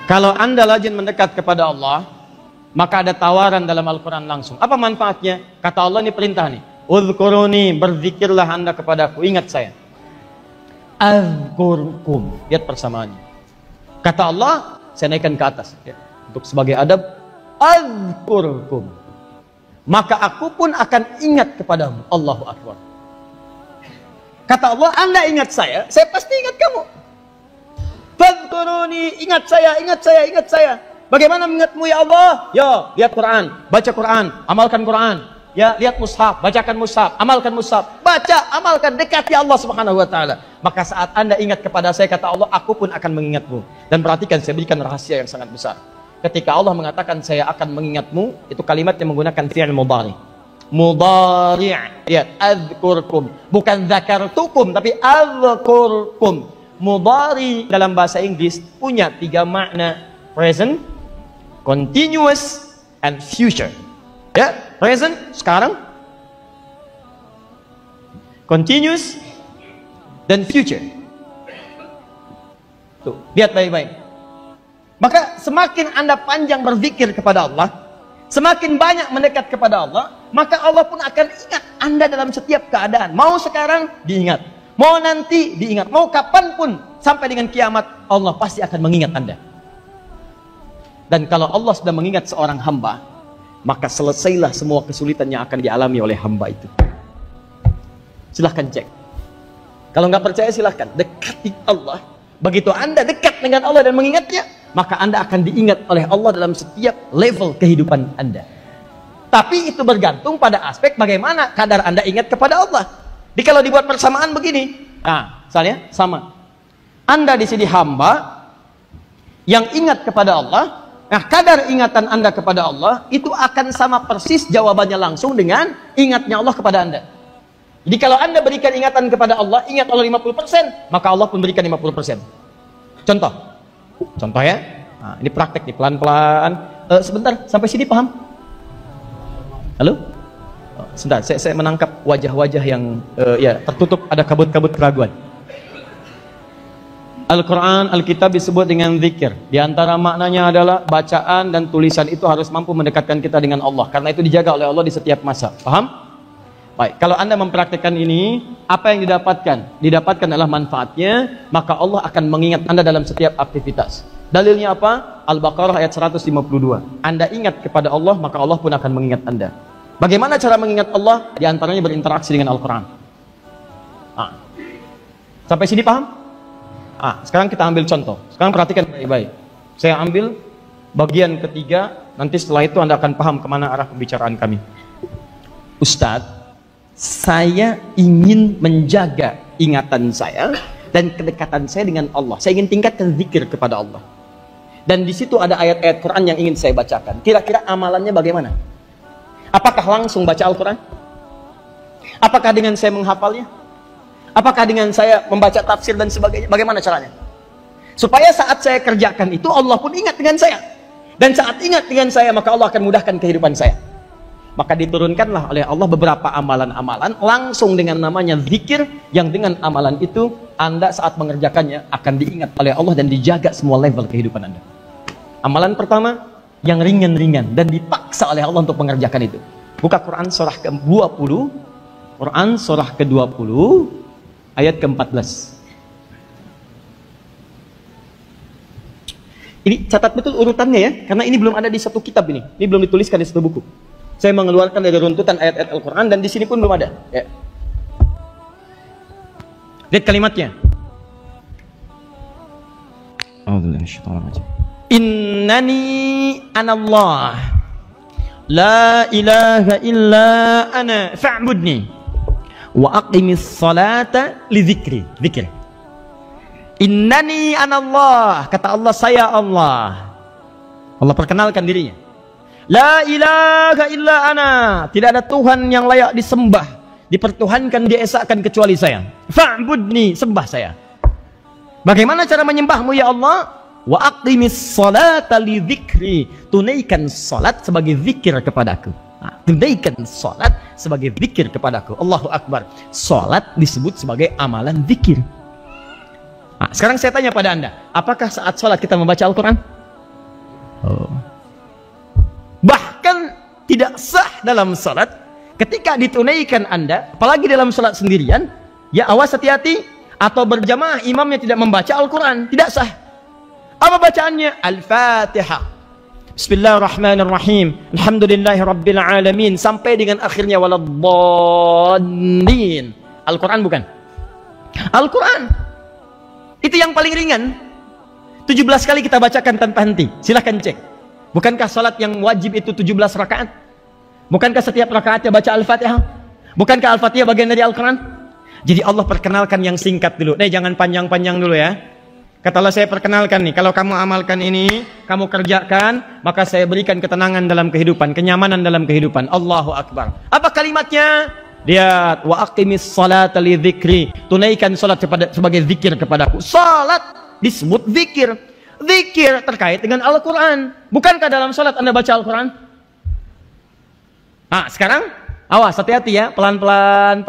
Kalau Anda rajin mendekat kepada Allah, maka ada tawaran dalam Al-Quran langsung. Apa manfaatnya? Kata Allah, ini perintah nih. Udhkuruni, berzikirlah Anda kepadaku, ingat saya. Azkurkum. Lihat persamaannya. Kata Allah, saya naikkan ke atas. Ya. Untuk sebagai adab, azkurkum. Maka aku pun akan ingat kepadamu. Allahu Akbar. Kata Allah, Anda ingat saya pasti ingat kamu. Fadhkuruni, ingat saya, ingat saya, ingat saya. Bagaimana mengingatmu ya Allah? Ya, lihat Quran, baca Quran, amalkan Quran. Ya, lihat mushaf, bacakan mushaf, amalkan mushaf. Baca, amalkan, dekati Allah Subhanahu wa taala. Maka saat Anda ingat kepada saya, kata Allah, aku pun akan mengingatmu. Dan perhatikan, saya berikan rahasia yang sangat besar. Ketika Allah mengatakan saya akan mengingatmu, itu kalimat yang menggunakan fi'il mudhari. Mudhari'. Lihat, adzkurkum. Bukan dzakartukum, tapi adzkurkum. Mudhari dalam bahasa Inggris punya 3 makna: present, continuous, and future. Ya, present sekarang, continuous, dan future. Tuh, lihat baik-baik. Maka semakin Anda panjang berzikir kepada Allah, semakin banyak mendekat kepada Allah, maka Allah pun akan ingat Anda dalam setiap keadaan. Mau sekarang diingat, mau nanti diingat, mau kapanpun sampai dengan kiamat, Allah pasti akan mengingat Anda. Dan kalau Allah sudah mengingat seorang hamba, maka selesailah semua kesulitan yang akan dialami oleh hamba itu. Silahkan cek. Kalau nggak percaya silahkan dekati Allah. Begitu Anda dekat dengan Allah dan mengingatnya, maka Anda akan diingat oleh Allah dalam setiap level kehidupan Anda. Tapi itu bergantung pada aspek bagaimana kadar Anda ingat kepada Allah. Jadi kalau dibuat persamaan begini, nah, misalnya sama. Anda di sini hamba yang ingat kepada Allah. Nah, kadar ingatan Anda kepada Allah itu akan sama persis jawabannya langsung dengan ingatnya Allah kepada Anda. Jadi kalau Anda berikan ingatan kepada Allah, ingat Allah 50%, maka Allah pun berikan 50%. Contoh ya. Nah, ini praktek nih, pelan-pelan. Sebentar, sampai sini paham? Halo? Sebentar, saya menangkap wajah-wajah yang ya tertutup, ada kabut-kabut keraguan. Al-Quran, Alkitab disebut dengan zikir. Di antara maknanya adalah bacaan dan tulisan itu harus mampu mendekatkan kita dengan Allah. Karena itu dijaga oleh Allah di setiap masa. Paham? Baik, kalau Anda mempraktikkan ini, apa yang didapatkan? Didapatkan adalah manfaatnya, maka Allah akan mengingat Anda dalam setiap aktivitas. Dalilnya apa? Al-Baqarah ayat 152. Anda ingat kepada Allah, maka Allah pun akan mengingat Anda. Bagaimana cara mengingat Allah? Di antaranya berinteraksi dengan Al-Quran. Nah, sampai sini paham? Sekarang kita ambil contoh. Sekarang perhatikan baik-baik. Saya ambil bagian ketiga. Nanti setelah itu Anda akan paham kemana arah pembicaraan kami. Ustadz, saya ingin menjaga ingatan saya dan kedekatan saya dengan Allah. Saya ingin tingkatkan zikir kepada Allah. Dan di situ ada ayat-ayat Quran yang ingin saya bacakan. Kira-kira amalannya bagaimana? Apakah langsung baca Al-Quran? Apakah dengan saya menghafalnya? Apakah dengan saya membaca tafsir dan sebagainya? Bagaimana caranya? Supaya saat saya kerjakan itu, Allah pun ingat dengan saya. Dan saat ingat dengan saya, maka Allah akan mudahkan kehidupan saya. Maka diturunkanlah oleh Allah beberapa amalan-amalan langsung dengan namanya zikir, yang dengan amalan itu Anda saat mengerjakannya akan diingat oleh Allah dan dijaga semua level kehidupan Anda. Amalan pertama yang ringan-ringan dan dipaksa oleh Allah untuk mengerjakan itu. Buka Quran surah ke-20, Quran surah ke-20 ayat ke-14. Ini catat betul urutannya ya, karena ini belum ada di satu kitab ini. Ini belum dituliskan di satu buku. Saya mengeluarkan dari runtutan ayat-ayat Al-Quran dan di sini pun belum ada. Ya. Lihat kalimatnya. Innani anallah la ilaha illa ana fa'budni wa aqimis salata li dzikri. Zikir. Innani anallah, kata Allah, saya Allah. Allah perkenalkan dirinya. La ilaha illa ana, tidak ada Tuhan yang layak disembah, dipertuhankan, diesakan kecuali saya. Fa'budni, sembah saya. Bagaimana cara menyembahmu ya Allah? Wa aqimis salata li dzikri, tunaikan salat sebagai zikir kepadaku. Tunaikan salat sebagai zikir kepadaku. Allahu Akbar. Salat disebut sebagai amalan zikir. Sekarang saya tanya pada Anda, apakah saat salat kita membaca Al-Quran? Oh. Bahkan tidak sah dalam salat ketika ditunaikan Anda, apalagi dalam salat sendirian, ya awas hati-hati, atau berjamaah imamnya tidak membaca Al-Quran, tidak sah. Apa bacaannya? Al-Fatihah. Bismillahirrahmanirrahim. Alhamdulillahi Rabbil Alamin. Sampai dengan akhirnya waladhdallin. Al-Quran bukan? Al-Quran. Itu yang paling ringan. 17 kali kita bacakan tanpa henti. Silahkan cek. Bukankah salat yang wajib itu 17 rakaat? Bukankah setiap rakaatnya baca Al-Fatihah? Bukankah Al-Fatihah bagian dari Al-Quran? Jadi Allah perkenalkan yang singkat dulu. Jangan panjang-panjang dulu ya. Katalah saya perkenalkan nih, kalau kamu amalkan ini, kamu kerjakan, maka saya berikan ketenangan dalam kehidupan, kenyamanan dalam kehidupan. Allahu Akbar. Apa kalimatnya? Lihat, wa aqimis salata li dzikri. Tunaikan salat sebagai zikir kepadaku. Salat disebut zikir. Zikir terkait dengan Al-Quran. Bukankah dalam salat Anda baca Al-Quran? Nah, sekarang awas, hati-hati ya, pelan-pelan.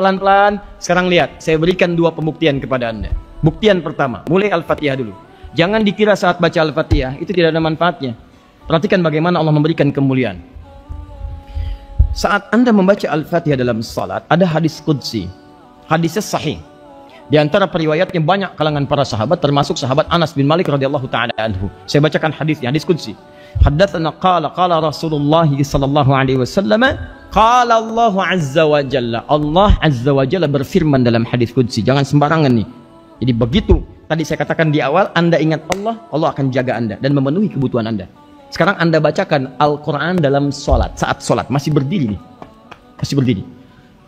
Sekarang lihat, saya berikan 2 pembuktian kepada Anda. Buktian pertama, mulai Al-Fatihah dulu. Jangan dikira saat baca Al-Fatihah itu tidak ada manfaatnya. Perhatikan bagaimana Allah memberikan kemuliaan. Saat Anda membaca Al-Fatihah dalam salat, ada hadis qudsi. Hadisnya sahih. Di antara periwayatnya banyak kalangan para sahabat, termasuk sahabat Anas bin Malik radhiyallahu taala anhu. Saya bacakan hadisnya, hadis qudsi. Haddatsana qala Rasulullah sallallahu alaihi wasallam, qala Allah azza wa jalla. Allah azza wa jalla berfirman dalam hadis qudsi. Jangan sembarangan nih. Jadi begitu tadi saya katakan di awal, Anda ingat Allah, Allah akan jaga Anda dan memenuhi kebutuhan Anda. Sekarang Anda bacakan Al-Quran dalam sholat, saat sholat, masih berdiri nih, masih berdiri.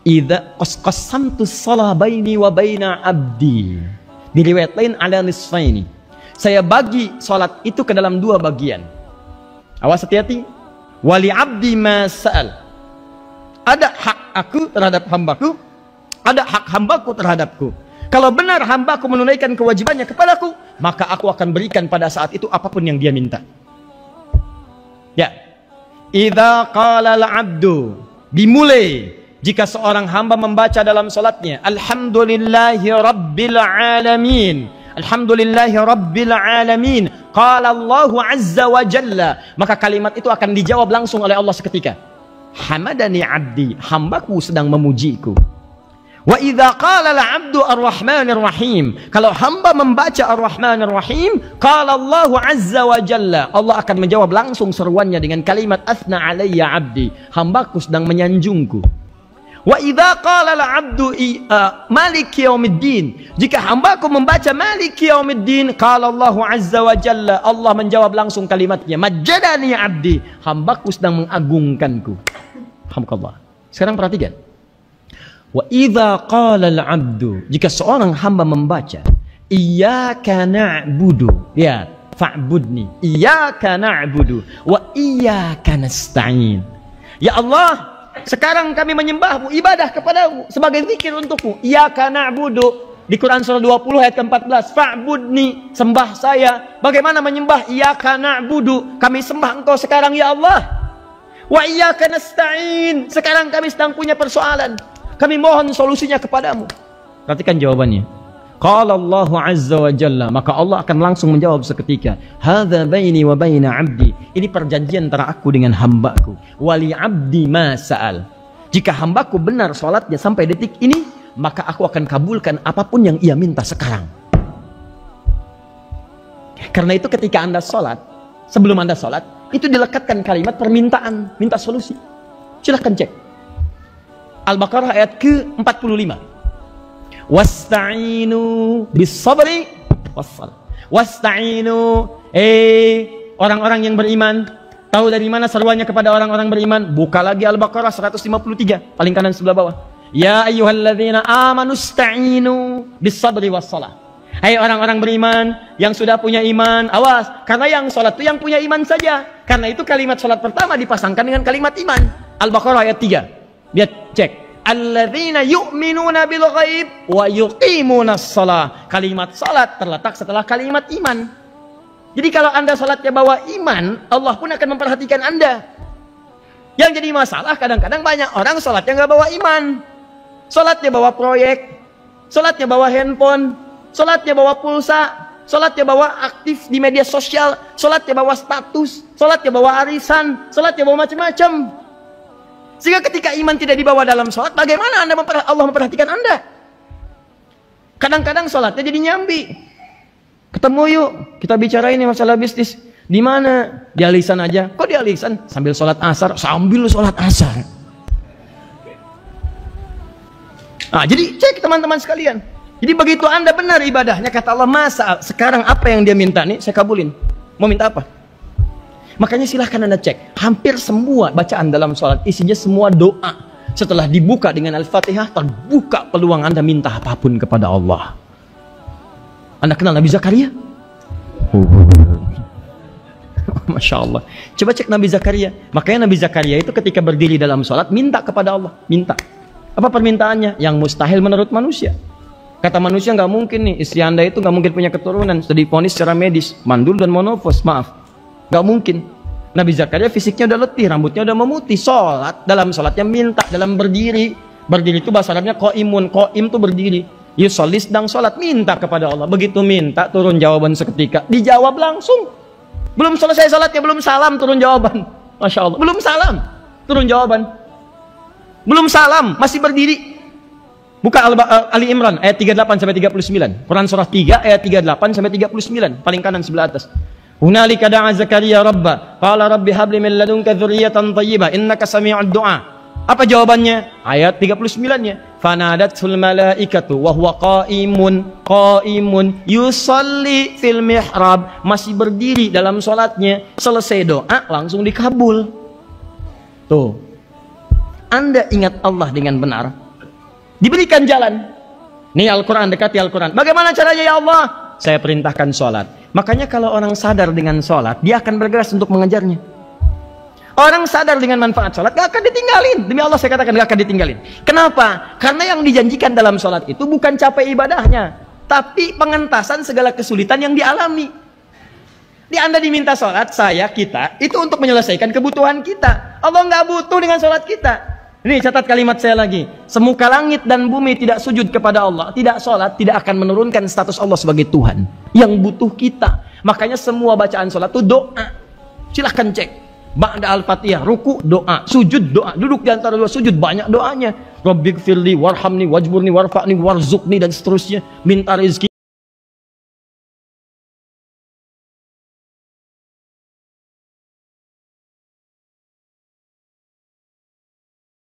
Idza qasamtu shalah baini wa baina abdi. Di riwayat lain ala nisfaini. Saya bagi sholat itu ke dalam 2 bagian. Awas hati-hati. Wali abdi ma sa'al. Ada hak aku terhadap hambaku, ada hak hambaku terhadapku. Kalau benar hambaku menunaikan kewajibannya kepadaku, maka aku akan berikan pada saat itu apapun yang dia minta. Ya. Idza qala al-'abdu, dimulai jika seorang hamba membaca dalam salatnya, alhamdulillahi rabbil alamin. Alhamdulillahi rabbil alamin. Qala Allahu azza wa jalla, maka kalimat itu akan dijawab langsung oleh Allah seketika. Hamadani 'abdi, hambaku sedang memujiku. Wa idza qala al-'abdu ar-rahmanir rahim, kalau hamba membaca ar-rahmanir rahim, qala Allahu azza wa jalla, Allah akan menjawab langsung seruannya dengan kalimat athna alayya 'abdi, hambaku sedang menyanjungku. Wa idza qala al-'abdu maliki yaumiddin, jika hambaku membaca maliki yaumiddin, qala Allahu azza wa jalla, Allah menjawab langsung kalimatnya majjadani 'abdi, hambaku sedang mengagungkanku. Alhamdulillah. Sekarang perhatikan. Wa idza qala al-'abdu, jika seorang hamba membaca iyyaka na'budu, ya fa'budni, iyyaka na'budu wa iyyaka nasta'in. Ya Allah, sekarang kami menyembahmu, ibadah kepadamu sebagai zikir untukmu. Iyyaka na'budu di Quran surah 20 ayat ke-14, fa'budni, sembah saya. Bagaimana menyembah? Iyyaka na'budu, kami sembah engkau sekarang ya Allah. Wa iyyaka nasta'in, sekarang kami sedang punya persoalan, kami mohon solusinya kepadamu. Perhatikan jawabannya. Qala Allahu azza wa jalla, maka Allah akan langsung menjawab seketika. Hadza baini wa baina 'abdi. Ini perjanjian antara aku dengan hambaku. Wali 'abdi ma sa'al. Jika hambaku benar salatnya sampai detik ini, maka aku akan kabulkan apapun yang ia minta sekarang. Karena itu ketika Anda salat, sebelum Anda salat, itu dilekatkan kalimat permintaan, minta solusi. Silahkan cek. Al-Baqarah ayat ke-45. Wasta'inu bis-sabri was-salah. Wasta'inu, orang-orang yang beriman, tahu dari mana seruannya kepada orang-orang beriman? Buka lagi Al-Baqarah 153, paling kanan sebelah bawah. Ya ayyuhalladzina amanu ista'inu bis-sabri was-salah. Hai orang-orang beriman yang sudah punya iman, awas, karena yang salat itu yang punya iman saja. Karena itu kalimat salat pertama dipasangkan dengan kalimat iman. Al-Baqarah ayat 3. Lihat, cek. Alladzina yu'minuna bil ghaib wa yuqimunas shalah. Kalimat salat terletak setelah kalimat iman. Jadi kalau Anda salatnya bawa iman, Allah pun akan memperhatikan Anda. Yang jadi masalah kadang-kadang banyak orang salatnya nggak bawa iman. Salatnya bawa proyek, salatnya bawa handphone, salatnya bawa pulsa, sholat ya bawa aktif di media sosial, sholat ya bawa status, sholat ya bawa arisan, sholat ya bawa macam-macam. Sehingga ketika iman tidak dibawa dalam sholat, bagaimana Allah memperhatikan Anda? Kadang-kadang sholatnya jadi nyambi. Ketemu yuk, kita bicara ini masalah bisnis. Di mana? Di alisan aja. Kok di alisan? Sambil sholat asar, sambil sholat asar. Nah, jadi cek teman-teman sekalian. Jadi begitu Anda benar ibadahnya, kata Allah, masa sekarang apa yang dia minta nih, saya kabulin. Mau minta apa? Makanya silahkan Anda cek. Hampir semua bacaan dalam sholat, isinya semua doa. Setelah dibuka dengan Al-Fatihah, terbuka peluang Anda minta apapun kepada Allah. Anda kenal Nabi Zakaria? Masya Allah. Coba cek Nabi Zakaria. Makanya Nabi Zakaria itu ketika berdiri dalam sholat, minta kepada Allah. Minta. Apa permintaannya? Yang mustahil menurut manusia. Kata manusia, nggak mungkin nih, istri Anda itu nggak mungkin punya keturunan. Sudah divonis secara medis, mandul dan monofos, maaf. Nggak mungkin. Nabi Zakaria fisiknya udah letih, rambutnya udah memutih. Sholat, dalam sholatnya minta, dalam berdiri. Berdiri itu bahasa Arabnya qa'imun. Qa'im itu berdiri. Yusolli sedang sholat, minta kepada Allah. Begitu minta, turun jawaban seketika. Dijawab langsung. Belum selesai sholatnya, belum salam, turun jawaban. Masya Allah. Belum salam, turun jawaban. Belum salam, masih berdiri. Buka Ali Imran ayat 38 sampai 39. Quran surah 3 ayat 38 sampai 39, paling kanan sebelah atas. Hunalika da'a Zakaria rabba, qala rabbi habli min ladunka dzurriyyatan thayyibah innaka sami'ud du'a. Apa jawabannya? Ayat 39-nya. Fanadatul malaikatu wa huwa qa'imun yusalli fil mihrab, masih berdiri dalam salatnya, selesai doa langsung dikabul. Tuh. Anda ingat Allah dengan benar, diberikan jalan. Nih Al-Quran, dekati Al-Quran. Bagaimana caranya ya Allah? Saya perintahkan sholat. Makanya kalau orang sadar dengan sholat, dia akan bergerak untuk mengejarnya. Orang sadar dengan manfaat sholat, gak akan ditinggalin. Demi Allah saya katakan, gak akan ditinggalin. Kenapa? Karena yang dijanjikan dalam sholat itu bukan capek ibadahnya, tapi pengentasan segala kesulitan yang dialami. Di Anda diminta sholat, kita, itu untuk menyelesaikan kebutuhan kita. Allah nggak butuh dengan sholat kita. Ini catat kalimat saya lagi. Semuka langit dan bumi tidak sujud kepada Allah, tidak sholat, tidak akan menurunkan status Allah sebagai Tuhan. Yang butuh kita. Makanya semua bacaan sholat itu doa. Silahkan cek. Ba'da al-fatihah, ruku, doa. Sujud, doa. Duduk di antara dua sujud, banyak doanya. Rabbighfirli, warhamni, wajburni, warfa'ni, warzuqni, dan seterusnya. Minta rezeki.